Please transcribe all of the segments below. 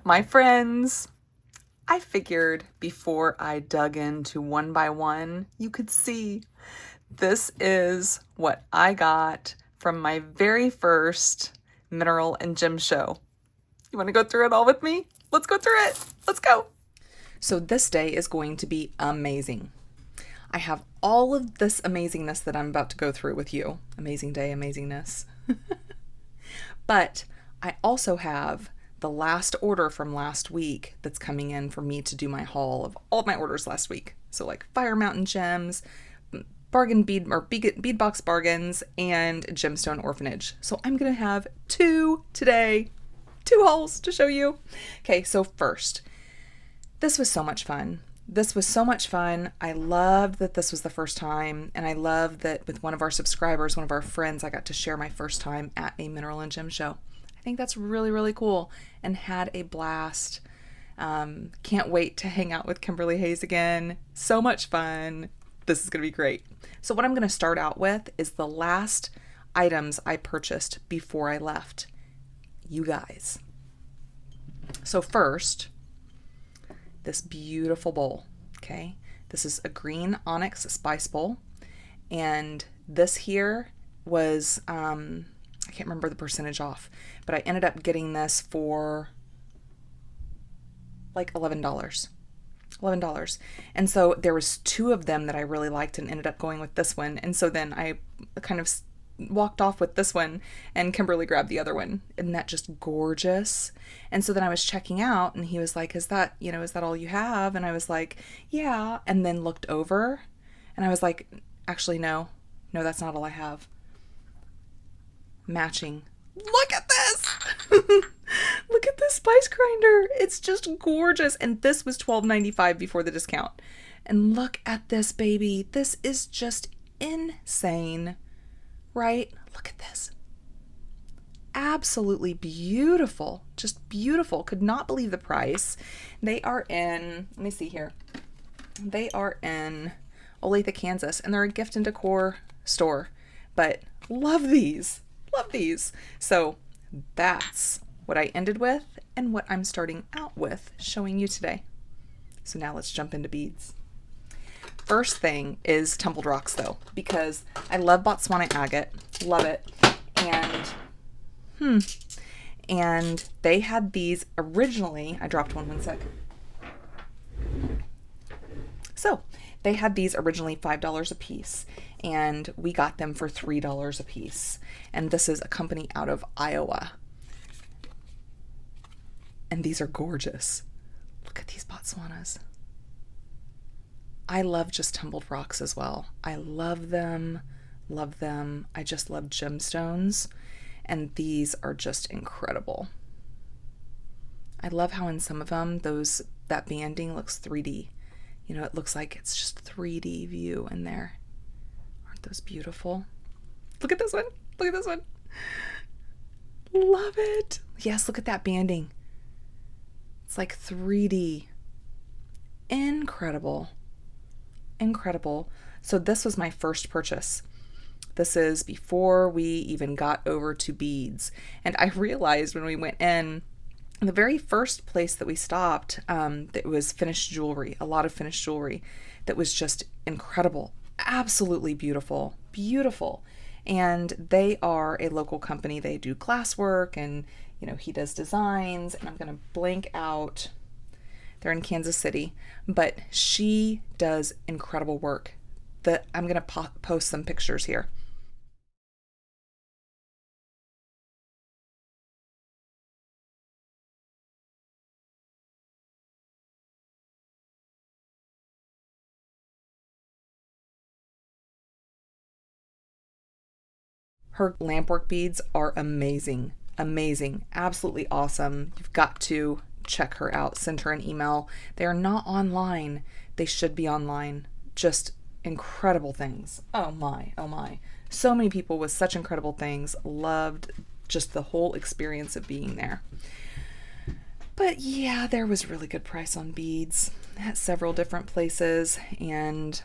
My friends, I figured before I dug into one by one, you could see this is what I got from my very first mineral and gem show. You want to go through it all with me? Let's go through it. Let's go. So this day is going to be amazing. I have all of this amazingness that I'm about to go through with you. Amazing day, amazingness. But I also have the last order from last week that's coming in for me to do my haul of all of my orders last week. So like Fire Mountain Gems, bargain bead or bead box bargains, and Gemstone Orphanage. So I'm gonna have two today, two hauls to show you. Okay, so first, this was so much fun. This was so much fun. I loved that this was the first time, and I love that with one of our subscribers, one of our friends, I got to share my first time at a mineral and gem show. I think that's really, really cool and had a blast. Can't wait to hang out with Kimberly Hays again. So much fun. This is going to be great. So what I'm going to start out with is the last items I purchased before I left. You guys. So first, this beautiful bowl, okay? This is a green onyx spice bowl, and this here was, I can't remember the percentage off, but I ended up getting this for like $11. $11. And so there was two of them that I really liked and ended up going with this one. And so then I kind of walked off with this one and Kimberly grabbed the other one. Isn't that just gorgeous? And so then I was checking out and he was like, is that all you have? And I was like, yeah. And then looked over and I was like, actually, no, that's not all I have. Matching. Look at this. Look at this spice grinder. It's just gorgeous. And this was $12.95 before the discount. And look at this baby. This is just insane. Right? Look at this. Absolutely beautiful. Just beautiful. Could not believe the price. They are in, let me see here. They are in Olathe, Kansas, and they're a gift and decor store. But love these. Love these. So that's what I ended with and what I'm starting out with showing you today. So now let's jump into beads. First thing is tumbled rocks though, because I love Botswana agate, love it, and they had these originally, I dropped one sec. So they had these originally $5 a piece, and we got them for $3 a piece. And this is a company out of Iowa. And these are gorgeous. Look at these Botswanas. I love just tumbled rocks as well. I love them, love them. I just love gemstones, and these are just incredible. I love how in some of them, that banding looks 3D. You know, it looks like it's just 3D view in there. Aren't those beautiful? Look at this one. Look at this one. Love it. Yes, look at that banding. It's like 3D. Incredible. Incredible. So this was my first purchase. This is before we even got over to beads. And I realized when we went in, the very first place that we stopped, that was finished jewelry, a lot of finished jewelry that was just incredible. Absolutely beautiful. Beautiful. And they are a local company. They do glasswork and, he does designs. And I'm going to blank out. They're in Kansas City, but she does incredible work. I'm going to post some pictures here. Her lampwork beads are amazing. Amazing. Absolutely awesome. You've got to check her out. Send her an email. They are not online. They should be online. Just incredible things. Oh my, oh my. So many people with such incredible things. Loved just the whole experience of being there. But yeah, there was really good price on beads at several different places, and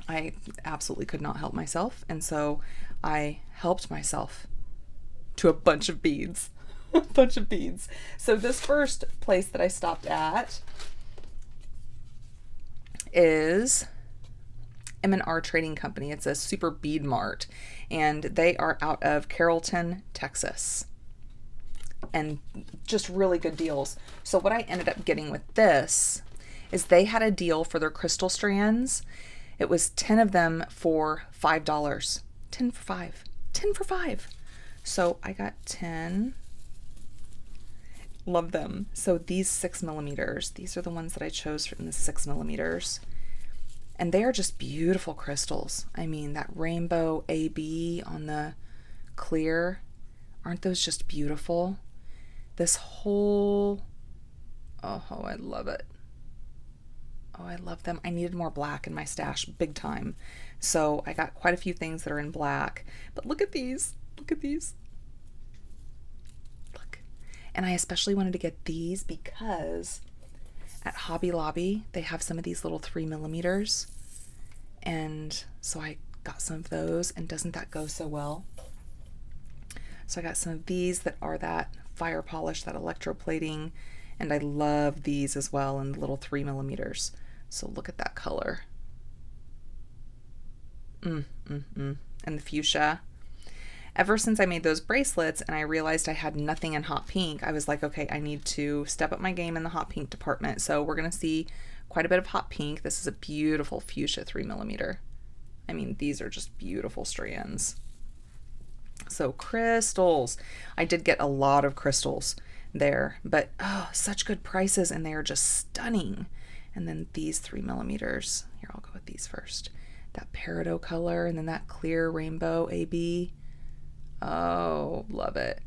I absolutely could not help myself. And so I helped myself to a bunch of beads. a bunch of beads. So this first place that I stopped at is M&R Trading Company. It's a super bead mart, and they are out of Carrollton, Texas, and just really good deals. So what I ended up getting with this is they had a deal for their crystal strands. It was 10 of them for $5. 10 for 5. 10 for 5. So I got 10. Love them. So these 6mm, these are the ones that I chose from the 6mm. And they are just beautiful crystals. I mean, that rainbow AB on the clear, aren't those just beautiful? This whole, oh, I love it. Oh, I love them. I needed more black in my stash, big time. So I got quite a few things that are in black. But look at these. Look at these. Look. And I especially wanted to get these because at Hobby Lobby, they have some of these little 3mm. And so I got some of those, and doesn't that go so well? So I got some of these that are that fire polish, that electroplating, and I love these as well in the little 3mm. So look at that color. And the fuchsia. Ever since I made those bracelets and I realized I had nothing in hot pink, I was like, okay, I need to step up my game in the hot pink department. So we're going to see quite a bit of hot pink. This is a beautiful fuchsia 3mm. I mean, these are just beautiful strands. So crystals. I did get a lot of crystals there, but oh, such good prices, and they are just stunning. And then these 3mm. Here, I'll go with these first. That peridot color, and then that clear rainbow AB. Oh, love it.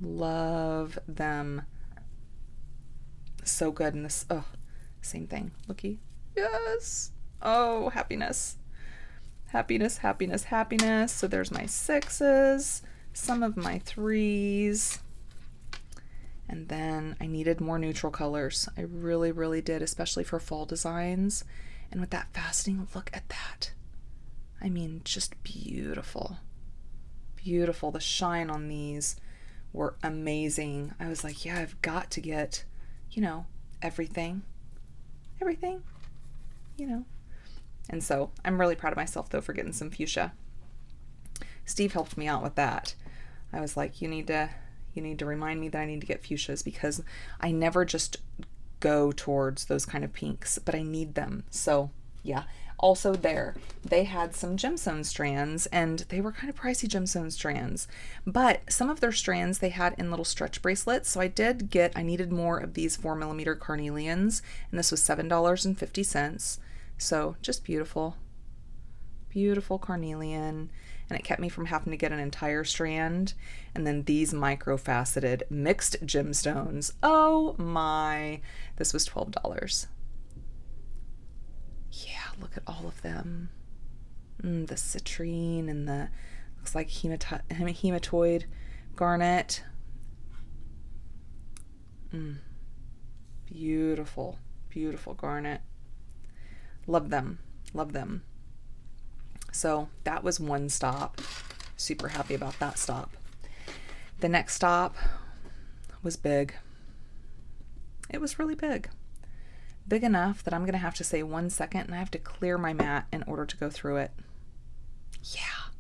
Love them. So good. And this, oh, same thing. Looky. Yes. Oh, happiness. Happiness, happiness, happiness. So there's my 6s, some of my 3s. And then I needed more neutral colors. I really, really did, especially for fall designs. And with that fastening, look at that. I mean, just beautiful. Beautiful. The shine on these were amazing. I was like, yeah, I've got to get, everything. Everything, And so I'm really proud of myself, though, for getting some fuchsia. Steve helped me out with that. I was like, you need to remind me that I need to get fuchsias, because I never just go towards those kind of pinks, but I need them. So yeah. Also there, they had some gemstone strands, and they were kind of pricey gemstone strands, but some of their strands they had in little stretch bracelets. So I needed more of these 4mm carnelians, and this was $7.50. So just beautiful, beautiful carnelian. And it kept me from having to get an entire strand. And then these micro-faceted mixed gemstones. Oh my, this was $12. Yeah, look at all of them. The citrine and the, looks like hematoid garnet. Beautiful, beautiful garnet. Love them, love them. So that was one stop. Super happy about that stop. The next stop was big. It was really big. Big enough that I'm going to have to say 1 second, and I have to clear my mat in order to go through it. Yeah.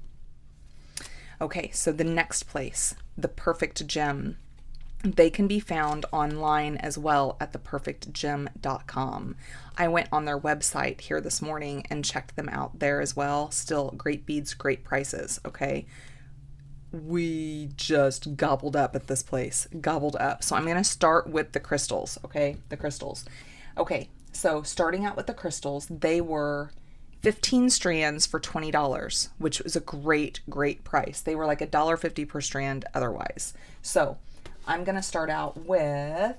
Okay, so the next place, The Perfect Gem. They can be found online as well at theperfectgem.com. I went on their website here this morning and checked them out there as well. Still great beads, great prices, okay? We just gobbled up at this place. Gobbled up. So I'm going to start with the crystals, okay? The crystals. Okay, so starting out with the crystals, they were 15 strands for $20, which was a great, great price. They were like $1.50 per strand otherwise. So I'm going to start out with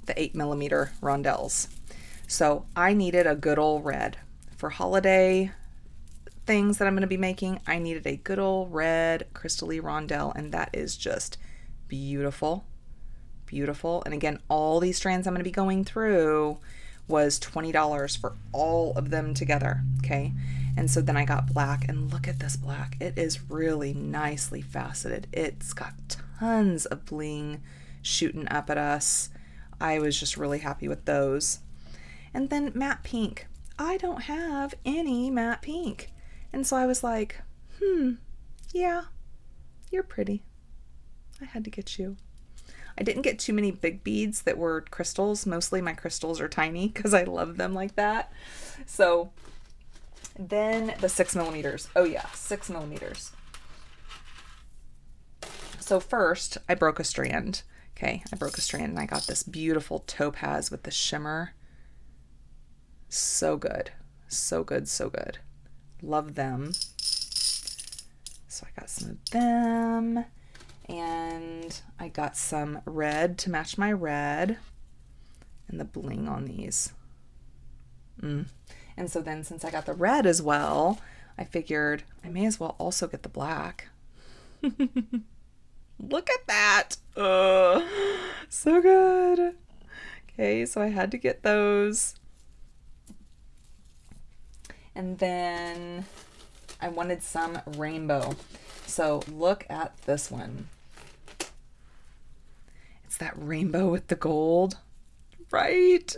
the 8mm rondelles. So I needed a good old red. For holiday things that I'm going to be making, I needed a good old red crystal-y rondelle, and that is just beautiful. Beautiful. And again, all these strands I'm going to be going through was $20 for all of them together, okay? And so then I got black, and look at this black. It is really nicely faceted. It's got tons of bling shooting up at us. I was just really happy with those. And then matte pink. I don't have any matte pink. And so I was like, yeah, you're pretty. I had to get you. I didn't get too many big beads that were crystals. Mostly my crystals are tiny because I love them like that. So then the 6 millimeters. Oh yeah, 6 millimeters. So first I broke a strand. Okay, I broke a strand and I got this beautiful topaz with the shimmer. So good. So good, so good. Love them. So I got some of them. And I got some red to match my red and the bling on these. And so then since I got the red as well, I figured I may as well also get the black. Look at that. So good. Okay, so I had to get those. And then I wanted some rainbow. So look at this one. It's that rainbow with the gold, right?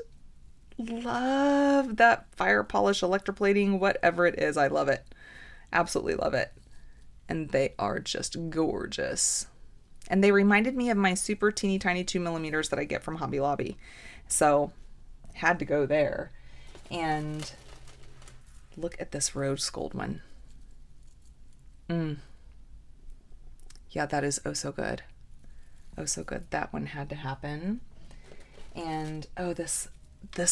Love that fire polish electroplating, whatever it is. I love it. Absolutely love it. And they are just gorgeous. And they reminded me of my super teeny tiny 2 millimeters that I get from Hobby Lobby. So had to go there. And look at this rose gold one. Yeah, that is oh so good. Oh so good. That one had to happen. And oh, this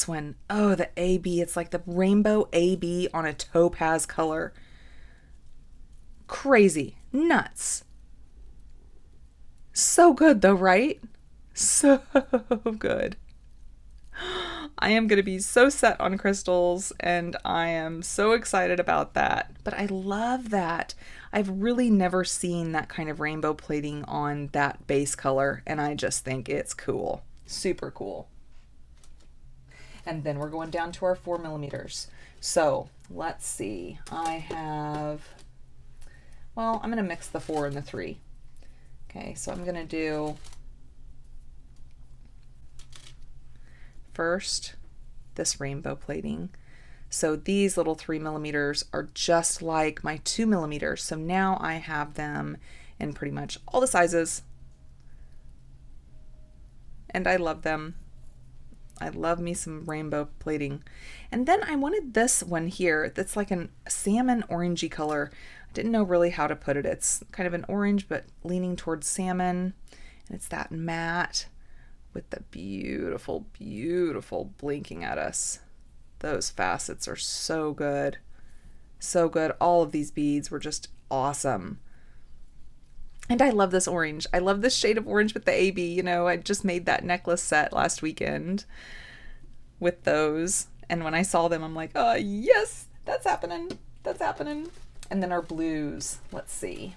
one. Oh, the AB. It's like the rainbow AB on a topaz color. Crazy. Nuts. So good though, right? So good. I am going to be so set on crystals, and I am so excited about that. But I love that. I've really never seen that kind of rainbow plating on that base color, and I just think it's cool. Super cool. And then we're going down to our 4 millimeters. So let's see. I have, well, I'm going to mix the 4 and the 3. Okay, so I'm going to do first this rainbow plating. So these little 3 millimeters are just like my 2 millimeters. So now I have them in pretty much all the sizes. And I love them. I love me some rainbow plating. And then I wanted this one here that's like a salmon orangey color. I didn't know really how to put it. It's kind of an orange but leaning towards salmon. And it's that matte with the beautiful, beautiful blinking at us. Those facets are so good. So good. All of these beads were just awesome. And I love this orange. I love this shade of orange with the AB. You know, I just made that necklace set last weekend with those. And when I saw them, I'm like, oh, yes, that's happening. That's happening. And then our blues. Let's see.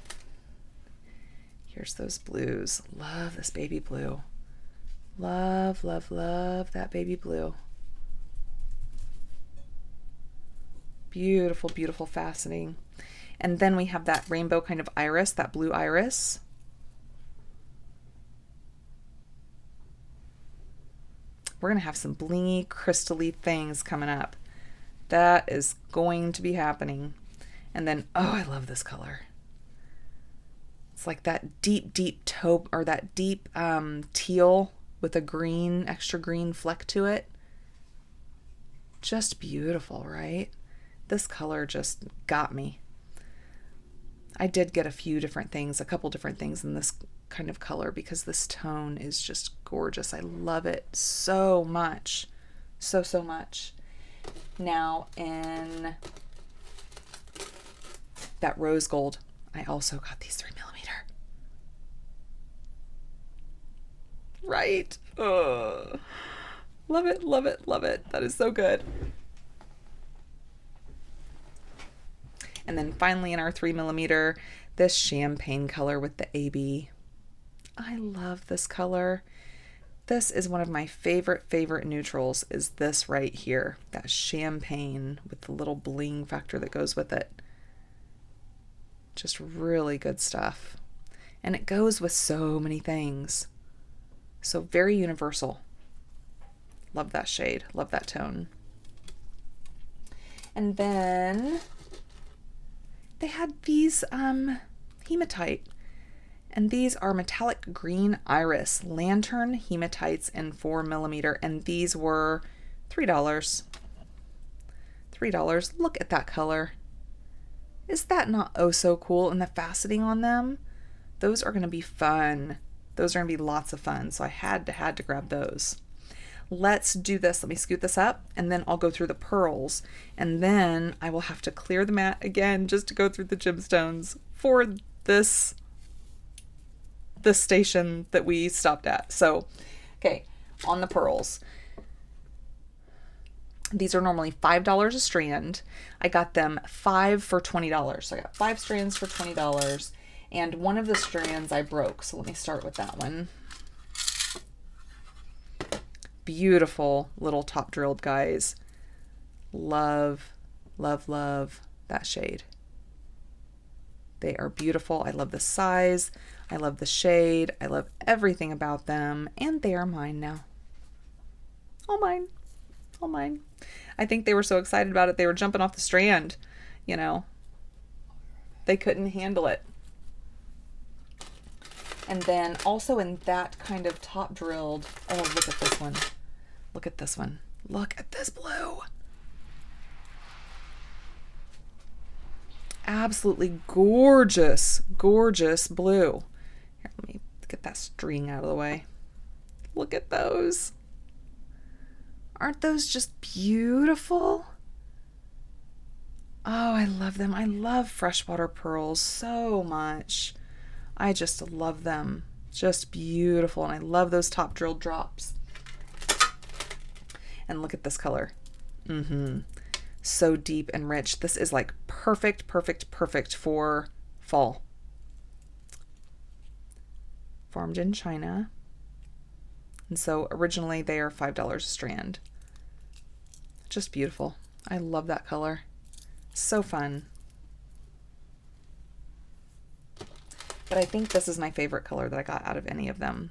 Here's those blues. Love this baby blue. Love, love, love that baby blue. Beautiful, beautiful faceting. And then we have that rainbow kind of iris, that blue iris. We're going to have some blingy, crystally things coming up. That is going to be happening. And then, oh, I love this color. It's like that deep, deep taupe, or that deep teal with a green, extra green fleck to it. Just beautiful, right? This color just got me. I did get a couple different things in this kind of color because this tone is just gorgeous. I love it so much. So, so much. Now in that rose gold, I also got these 3 millimeter. Right? Love it, love it, love it. That is so good. And then finally in our 3 millimeter, this champagne color with the AB. I love this color. This is one of my favorite neutrals, is this right here, that champagne with the little bling factor that goes with it. Just really good stuff. And it goes with so many things. So very universal. Love that shade, love that tone. And then they had these hematite. And these are metallic green iris lantern hematites in 4mm, and these were $3. $3. Look at that color. Is that not oh so cool? And the faceting on them, those are going to be fun. Those are going to be lots of fun. So I had to grab those. Let's do this. Let me scoot this up, and then I'll go through the pearls, and then I will have to clear the mat again just to go through the gemstones for this station that we stopped at. So, okay, on the pearls. These are normally $5 a strand. I got them 5 for $20. So I got 5 strands for $20, and one of the strands I broke. So let me start with that one. Beautiful little top drilled guys. Love, love, love that shade. They are beautiful. I love the size. I love the shade. I love everything about them. And they are mine now. All mine. All mine. I think they were so excited about it, they were jumping off the strand. You know, they couldn't handle it. And then also in that kind of top drilled, oh, look at this one. Look at this one. Look at this blue. Absolutely gorgeous, gorgeous blue. Here, let me get that string out of the way. Look at those. Aren't those just beautiful? Oh, I love them. I love freshwater pearls so much. I just love them. Just beautiful. And I love those top drilled drops. And look at this color. So deep and rich. This is like perfect, perfect, perfect for fall. Farmed in China. And so originally they are $5 a strand. Just beautiful. I love that color. So fun. But I think this is my favorite color that I got out of any of them.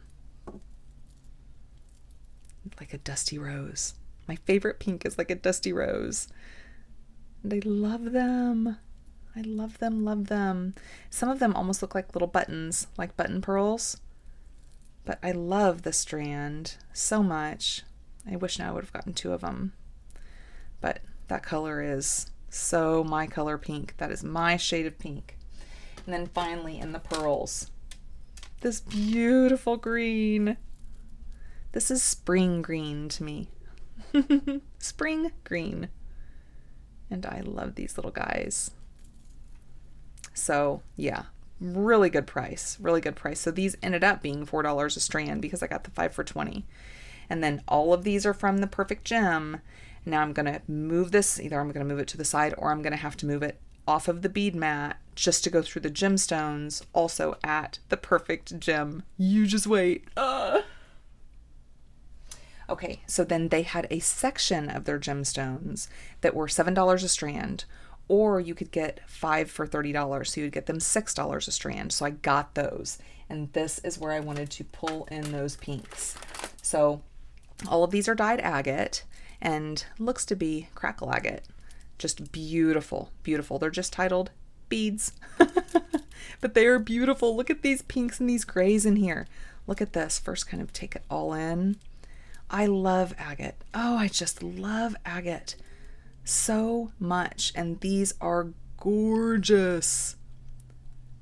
Like a dusty rose. My favorite pink is like a dusty rose. And I love them. I love them, love them. Some of them almost look like little buttons, like button pearls. But I love the strand so much. I wish now I would have gotten 2 of them. But that color is so my color pink. That is my shade of pink. And then finally in the pearls, this beautiful green. This is spring green to me. Spring green. And I love these little guys. So yeah, really good price, really good price. So these ended up being $4 a strand because I got the 5 for $20. And then all of these are from the Perfect Gem. Now I'm going to move this, either I'm going to move it to the side or I'm going to have to move it off of the bead mat just to go through the gemstones also at the Perfect Gem. You just wait. Okay, so then they had a section of their gemstones that were $7 a strand, or you could get 5 for $30, so you would get them $6 a strand. So I got those, and this is where I wanted to pull in those pinks. So all of these are dyed agate and looks to be crackle agate. Just beautiful, beautiful. They're just titled beads, but they are beautiful. Look at these pinks and these grays in here. Look at this. First, kind of take it all in. I love agate. Oh, I just love agate so much. And these are gorgeous.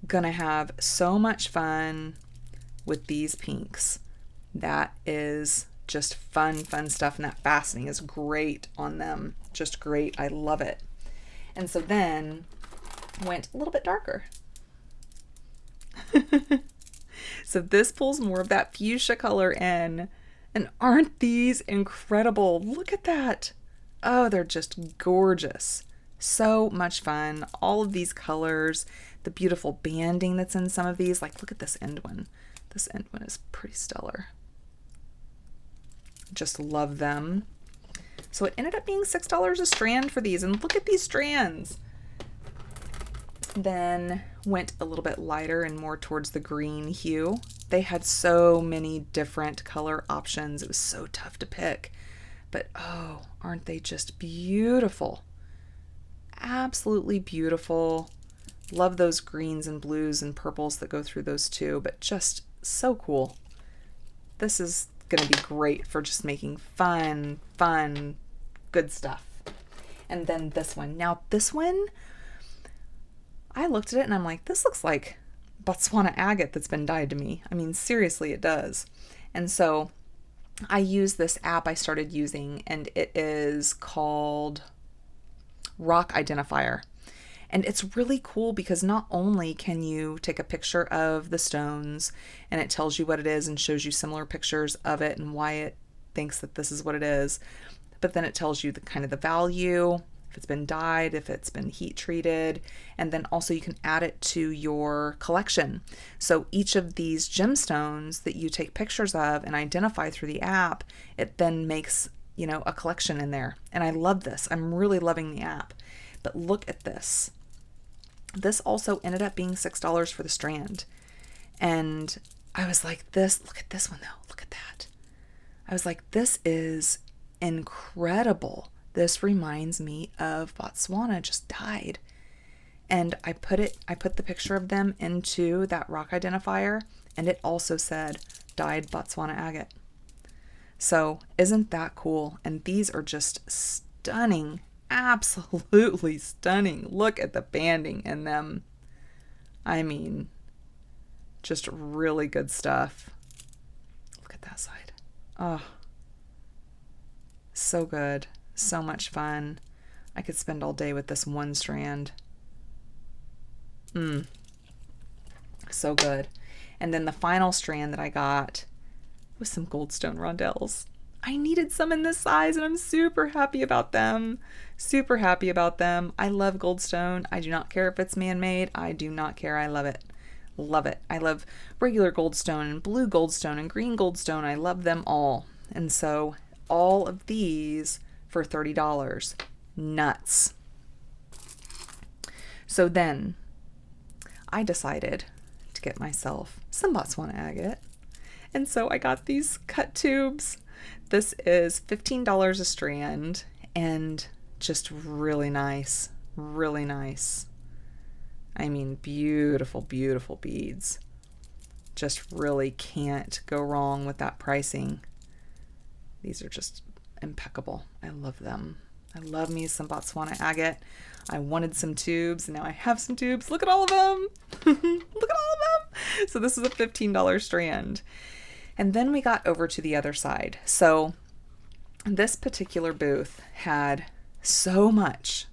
Gonna have so much fun with these pinks. That is just fun stuff. And that fastening is great on them. Just great. I love it. And so then went a little bit darker. So this pulls more of that fuchsia color in. And aren't these incredible? Look at that. Oh, they're just gorgeous. So much fun. All of these colors, the beautiful banding that's in some of these. Like, look at this end one. This end one is pretty stellar. Just love them. So it ended up being $6 a strand for these, and look at these strands. Then went a little bit lighter and more towards the green hue. They had so many different color options. It was so tough to pick, but oh, aren't they just beautiful? Absolutely beautiful. Love those greens and blues and purples that go through those too, but just so cool. This is going to be great for just making fun, good stuff. And then this one. Now this one, I looked at it and I'm like, this looks like Botswana agate that's been dyed to me. I mean, seriously, it does. And so I use this app I started using, and it is called Rock Identifier. And it's really cool because not only can you take a picture of the stones and it tells you what it is and shows you similar pictures of it and why it thinks that this is what it is, but then it tells you the kind of the value, if it's been dyed, if it's been heat treated, and then also you can add it to your collection. So each of these gemstones that you take pictures of and identify through the app, it then makes, a collection in there. And I love this. I'm really loving the app. But look at this. This also ended up being $6 for the strand. And I was like, look at this one though. Look at that. I was like, this is incredible. This reminds me of Botswana just dyed. And I put the picture of them into that rock identifier, and it also said dyed Botswana agate. So isn't that cool? And these are just stunning. Absolutely stunning. Look at the banding in them. I mean, just really good stuff. Look at that side. Oh, so good. So much fun. I could spend all day with this one strand. So good. And then the final strand that I got was some goldstone rondelles. I needed some in this size, and I'm super happy about them. Super happy about them. I love goldstone. I do not care if it's man-made. I do not care. I love it. Love it. I love regular goldstone and blue goldstone and green goldstone. I love them all. And so all of these for $30. Nuts. So then I decided to get myself some Botswana agate. And so I got these cut tubes. This is $15 a strand and just really nice. Really nice. I mean, beautiful, beautiful beads. Just really can't go wrong with that pricing. These are just impeccable. I love them. I love me some Botswana agate. I wanted some tubes, and now I have some tubes. Look at all of them. Look at all of them. So this is a $15 strand. And then we got over to the other side. So this particular booth had so much,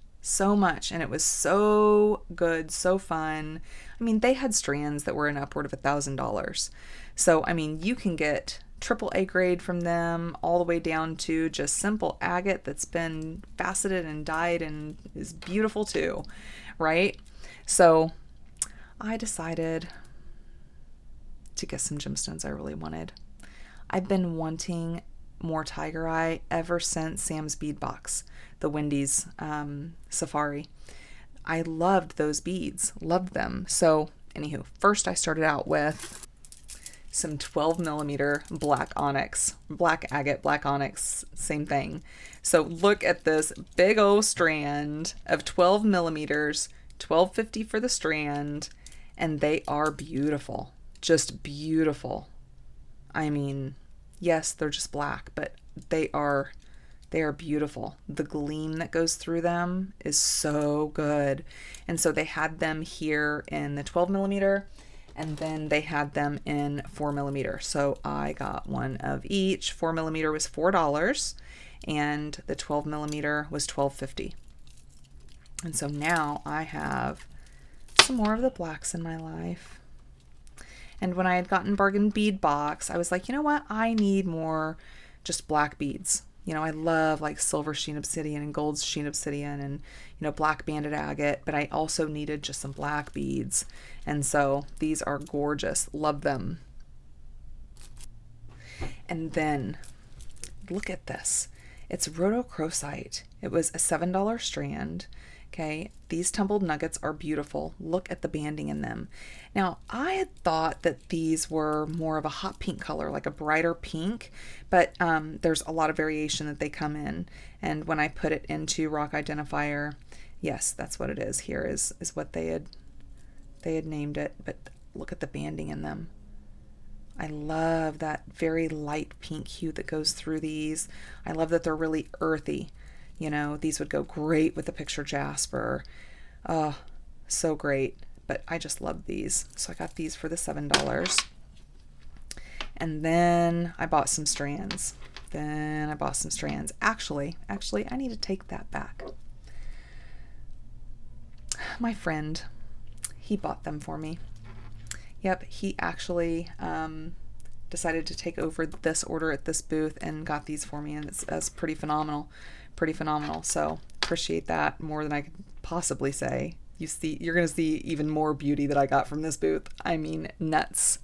and it was so good, so fun. I mean, they had strands that were an upward of $1,000. So, I mean, you can get AAA grade from them all the way down to just simple agate that's been faceted and dyed and is beautiful too, right? So I decided to get some gemstones I really wanted. I've been wanting more tiger eye ever since Sam's bead box, the Wendy's Safari. I loved those beads, loved them. So anywho, first I started out with some 12 millimeter black onyx, black agate, black onyx, same thing. So look at this big old strand of 12 millimeters, $12.50 for the strand, and they are beautiful, just beautiful. I mean, yes, they're just black, but they are beautiful. The gleam that goes through them is so good. And so they had them here in the 12 millimeter, and then they had them in 4 millimeter. So I got one of each. 4 millimeter was $4, and the 12 millimeter was $12.50. And so now I have some more of the blacks in my life. And when I had gotten bargain bead box, I was like, you know what? I need more just black beads. You know, I love like silver sheen obsidian and gold sheen obsidian and, you know, black banded agate, but I also needed just some black beads. And so these are gorgeous. Love them. And then look at this. It's rhodochrosite. It was a $7 strand. Okay, these tumbled nuggets are beautiful. Look at the banding in them. Now, I had thought that these were more of a hot pink color, like a brighter pink, but there's a lot of variation that they come in. And when I put it into Rock Identifier, yes, that's what it is. Here is what they had named it, but look at the banding in them. I love that very light pink hue that goes through these. I love that they're really earthy. You know, these would go great with the picture jasper. Oh, so great. But I just love these. So I got these for the $7. And then I bought some strands. Actually, I need to take that back. My friend, he bought them for me. Yep, he actually decided to take over this order at this booth and got these for me, and it's pretty phenomenal. So appreciate that more than I could possibly say. You're gonna see even more beauty that I got from this booth. I mean, nuts.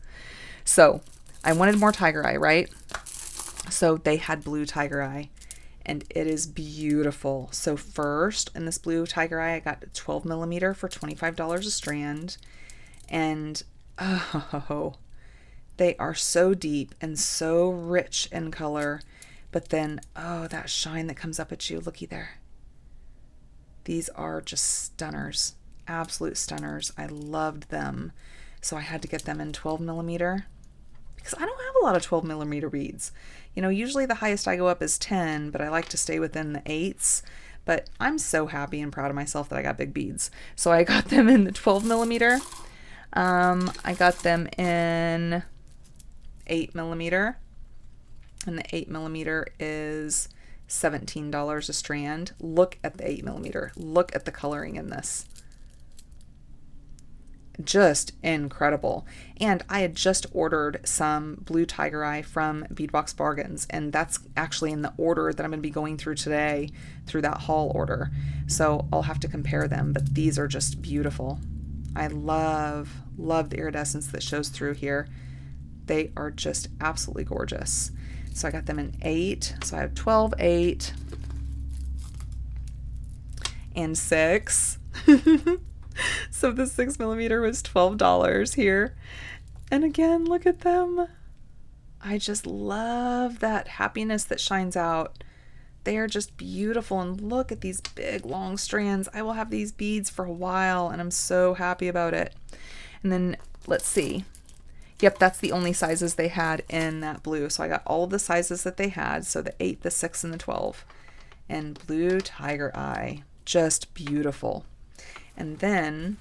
So I wanted more tiger eye, right? So they had blue tiger eye, and it is beautiful. So first, in this blue tiger eye, I got 12 millimeter for $25 a strand, and oh, they are so deep and so rich in color. But then, oh, that shine that comes up at you. Looky there. These are just stunners. Absolute stunners. I loved them. So I had to get them in 12 millimeter because I don't have a lot of 12 millimeter beads. You know, usually the highest I go up is 10, but I like to stay within the 8s. But I'm so happy and proud of myself that I got big beads. So I got them in the 12 millimeter. I got them in 8 millimeter. And the 8 millimeter is $17 a strand. Look at the 8 millimeter. Look at the coloring in this. Just incredible. And I had just ordered some blue tiger eye from Beadbox Bargains, and that's actually in the order that I'm going to be going through today, through that haul order. So I'll have to compare them, but these are just beautiful. I love the iridescence that shows through here. They are just absolutely gorgeous. So I got them in 8. So I have 12, 8, and 6. So the 6 millimeter was $12 here. And again, look at them. I just love that happiness that shines out. They are just beautiful. And look at these big long strands. I will have these beads for a while, and I'm so happy about it. And then let's see. Yep, that's the only sizes they had in that blue. So I got all of the sizes that they had. So the 8, the 6, and the 12. And blue tiger eye. Just beautiful. And then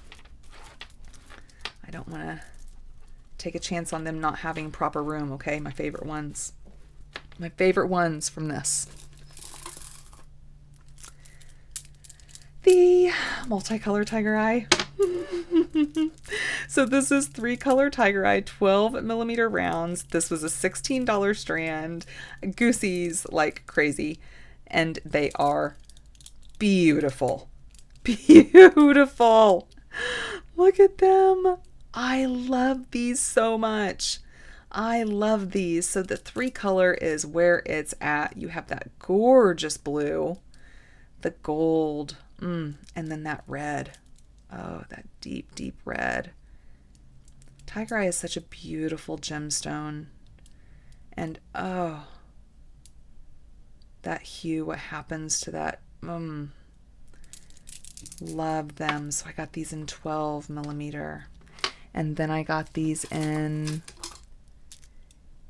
I don't want to take a chance on them not having proper room, okay? My favorite ones. My favorite ones from this. The multicolor tiger eye. So this is 3-color tiger eye, 12 millimeter rounds. This was a $16 strand. Goosies like crazy. And they are beautiful. Beautiful. Look at them. I love these so much. I love these. So the 3-color is where it's at. You have that gorgeous blue, the gold, and then that red. Oh, that deep, deep red. Tiger eye is such a beautiful gemstone. And oh, that hue, what happens to that? Love them. So I got these in 12 millimeter. And then I got these in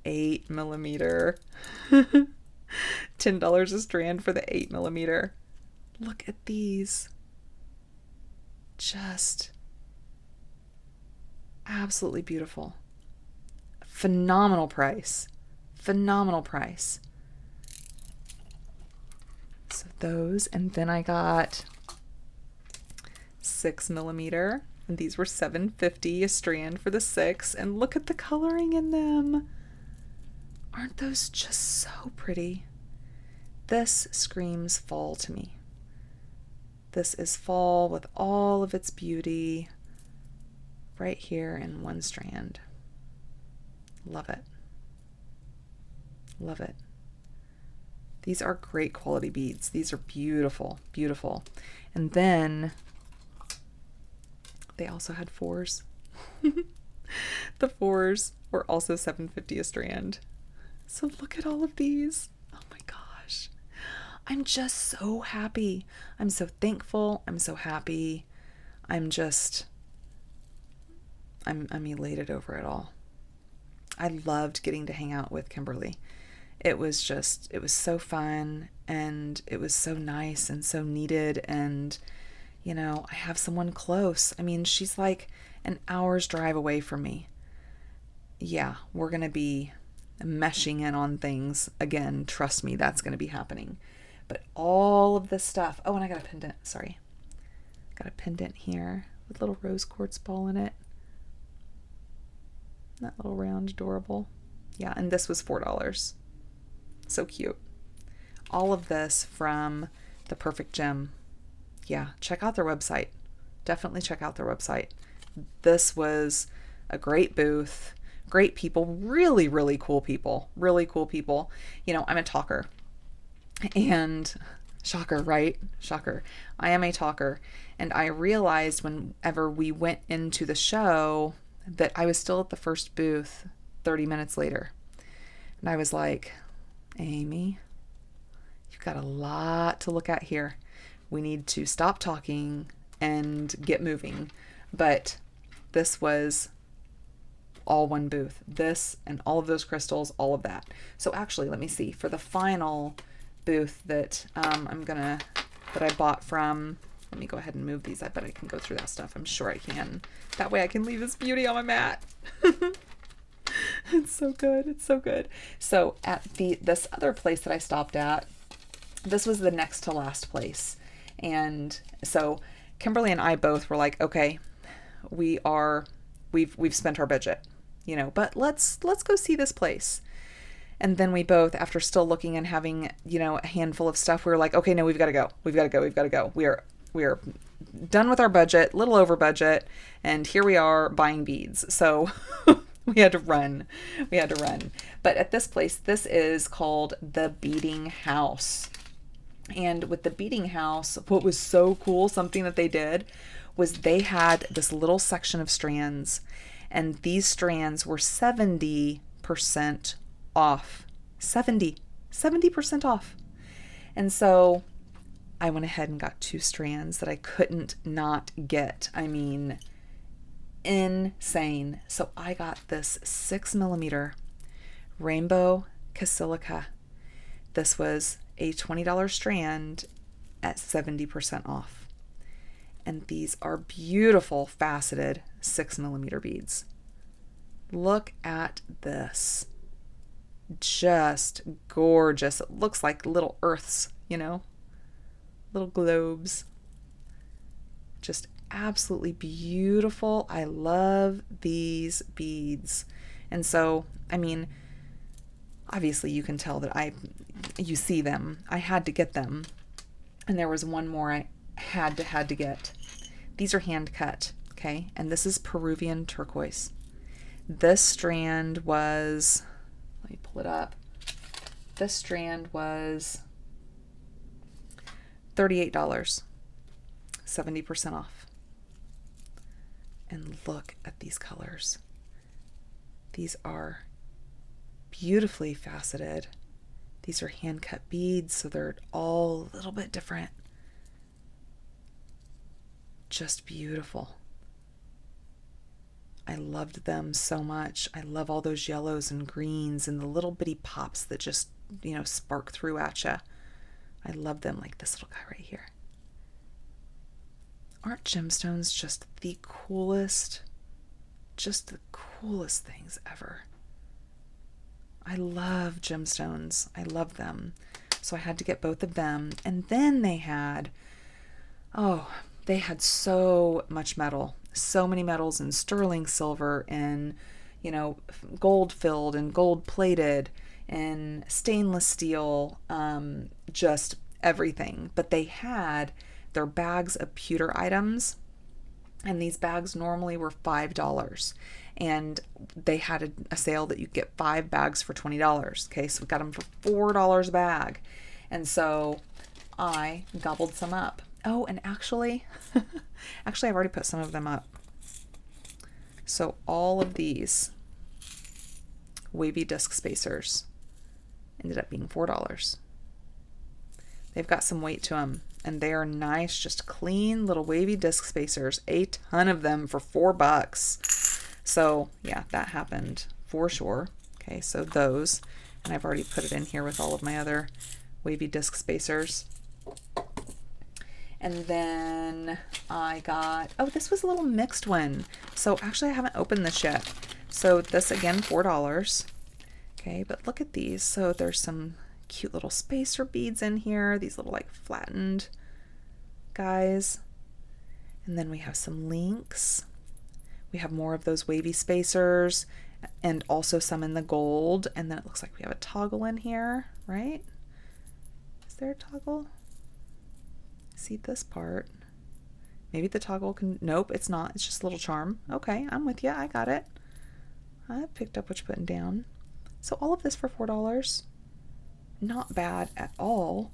8 millimeter. $10 a strand for the 8 millimeter. Look at these. Just absolutely beautiful. Phenomenal price. Phenomenal price. So those, and then I got 6 millimeter, and these were $7.50 a strand for the 6, and look at the coloring in them. Aren't those just so pretty? This screams fall to me. This is fall with all of its beauty right here in one strand. Love it. Love it. These are great quality beads. These are beautiful, beautiful. And then they also had 4s. The 4s were also $7.50 a strand. So look at all of these. Oh my gosh. I'm just so happy. I'm so thankful. I'm so happy. I'm elated over it all. I loved getting to hang out with Kimberly. It was so fun, and it was so nice and so needed. And, I have someone close. I mean, she's like an hour's drive away from me. Yeah, we're going to be meshing in on things again. Trust me, that's going to be happening. But all of this stuff. Oh, and I got a pendant. Sorry. Got a pendant here with a little rose quartz ball in it. That little round, adorable. Yeah, and this was $4. So cute. All of this from The Perfect Gem. Yeah, check out their website. Definitely check out their website. This was a great booth. Great people. Really, really cool people. Really cool people. I'm a talker. And shocker, right? Shocker. I am a talker. And I realized whenever we went into the show that I was still at the first booth 30 minutes later. And I was like, Amy, you've got a lot to look at here. We need to stop talking and get moving. But this was all one booth. This and all of those crystals, all of that. So actually, let me see. For the final booth that that I bought from, let me go ahead and move these. I bet I can go through that stuff. I'm sure I can. That way I can leave this beauty on my mat. It's so good. It's so good. So at this other place that I stopped at, this was the next to last place. And so Kimberly and I both were like, okay, we've spent our budget, but let's go see this place. And then we both, after still looking and having, a handful of stuff, we were like, okay, no, we've got to go. We've got to go. We are done with our budget, little over budget, and here we are buying beads. So we had to run. But at this place, this is called the Beading House. And with the Beading House, what was so cool, something that they did, was they had this little section of strands, and these strands were 70% off. 70% off. And so I went ahead and got 2 strands that I couldn't not get. I mean, insane. So I got this 6mm rainbow Casilica. This was a $20 strand at 70% off. And these are beautiful faceted 6mm beads. Look at this. Just gorgeous. It looks like little earths, little globes. Just absolutely beautiful. I love these beads. And so, I mean, obviously you can tell that you see them. I had to get them. And there was one more I had to get. These are hand cut, okay? And this is Peruvian turquoise. This strand was, let me pull it up. This strand was $38, 70% off. And look at these colors. These are beautifully faceted. These are hand cut beads, so they're all a little bit different. Just beautiful. I loved them so much. I love all those yellows and greens and the little bitty pops that just, spark through at you. I love them, like this little guy right here. Aren't gemstones just the coolest things ever? I love gemstones. I love them. So I had to get both of them. And then they had so much metal. So many metals in sterling silver and, gold filled and gold plated and stainless steel, just everything. But they had their bags of pewter items, and these bags normally were $5. And they had a sale that you get 5 bags for $20. Okay, so we got them for $4 a bag. And so I gobbled some up. Oh, and actually, I've already put some of them up. So all of these wavy disc spacers ended up being $4. They've got some weight to them, and they are nice, just clean little wavy disc spacers. A ton of them for $4. So yeah, that happened for sure. Okay, so those, and I've already put it in here with all of my other wavy disc spacers. And then I got, oh, this was a little mixed one. So actually I haven't opened this yet. So this again, $4. Okay, but look at these. So there's some cute little spacer beads in here. These little like flattened guys. And then we have some links. We have more of those wavy spacers and also some in the gold. And then it looks like we have a toggle in here, right? Is there a toggle? See this part. Maybe the toggle can, nope, it's not. It's just a little charm. Okay, I'm with you. I got it. I picked up what you're putting down. So all of this for $4. Not bad at all.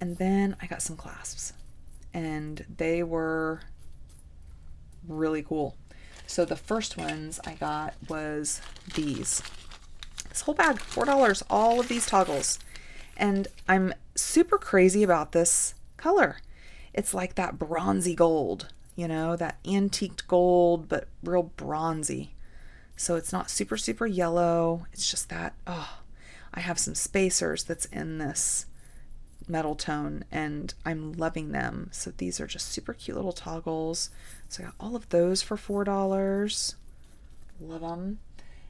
And then I got some clasps, and they were really cool. So the first ones I got was these. This whole bag, $4, all of these toggles. And I'm super crazy about this color. It's like that bronzy gold, you know, that antiqued gold, but real bronzy. So it's not super, super yellow. It's just that, oh, I have some spacers that's in this metal tone, and I'm loving them. So these are just super cute little toggles. So I got all of those for $4. Love them.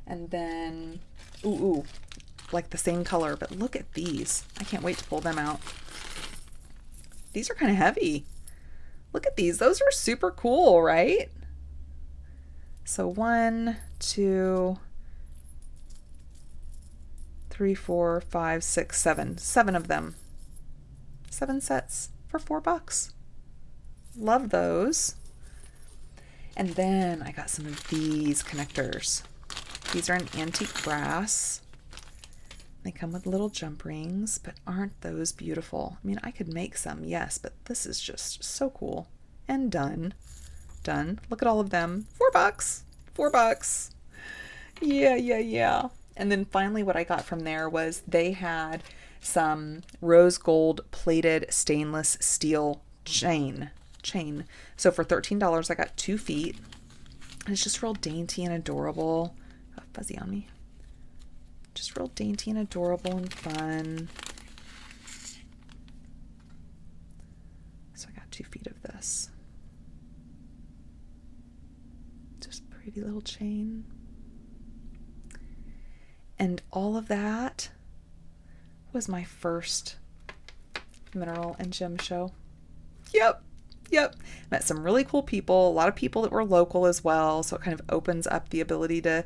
And then, ooh, like the same color, but look at these. I can't wait to pull them out. These are kind of heavy. Look at these. Those are super cool, right? So 1, 2, 3, 4, 5, 6, 7. 7 of them. 7 sets for $4. Love those. And then I got some of these connectors. These are an antique brass. They come with little jump rings, but aren't those beautiful? I mean, I could make some, yes, but this is just so cool. And done. Done. Look at all of them. $4. $4. Yeah. And then finally what I got from there was they had some rose gold plated stainless steel chain. So for $13 I got 2 feet. And it's just real dainty and adorable. Got fuzzy on me. Just real dainty and adorable and fun. So I got 2 feet of this. Just pretty little chain. And all of that was my first mineral and gem show. Yep. Met some really cool people, a lot of people that were local as well. So it kind of opens up the ability to,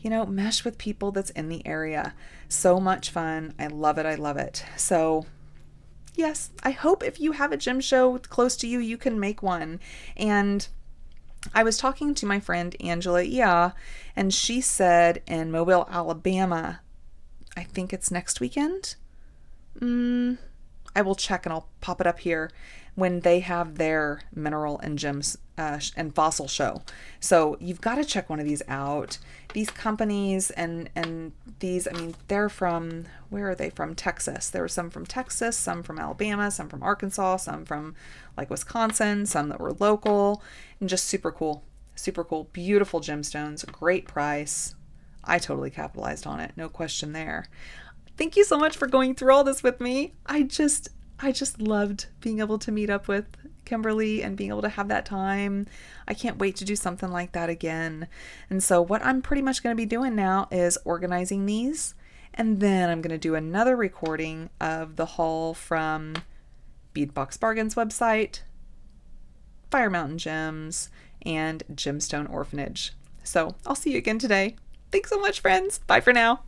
you know, mesh with people that's in the area. So much fun. I love it. So yes, I hope if you have a gem show close to you, you can make one. And I was talking to my friend Angela, and she said in Mobile, Alabama, I think it's next weekend. I will check and I'll pop it up here when they have their mineral and gems and fossil show. So you've got to check one of these out. These companies and these, I mean, they're from, where are they from? Texas. There were some from Texas, some from Alabama, some from Arkansas, some from like Wisconsin, some that were local, and just super cool. Beautiful gemstones, great price. I totally capitalized on it. No question there. Thank you so much for going through all this with me. I just loved being able to meet up with Kimberly and being able to have that time. I can't wait to do something like that again. And so what I'm pretty much going to be doing now is organizing these, and then I'm going to do another recording of the haul from Beadbox Bargains website, Fire Mountain Gems, and Gemstone Orphanage. So I'll see you again today. Thanks so much, friends. Bye for now.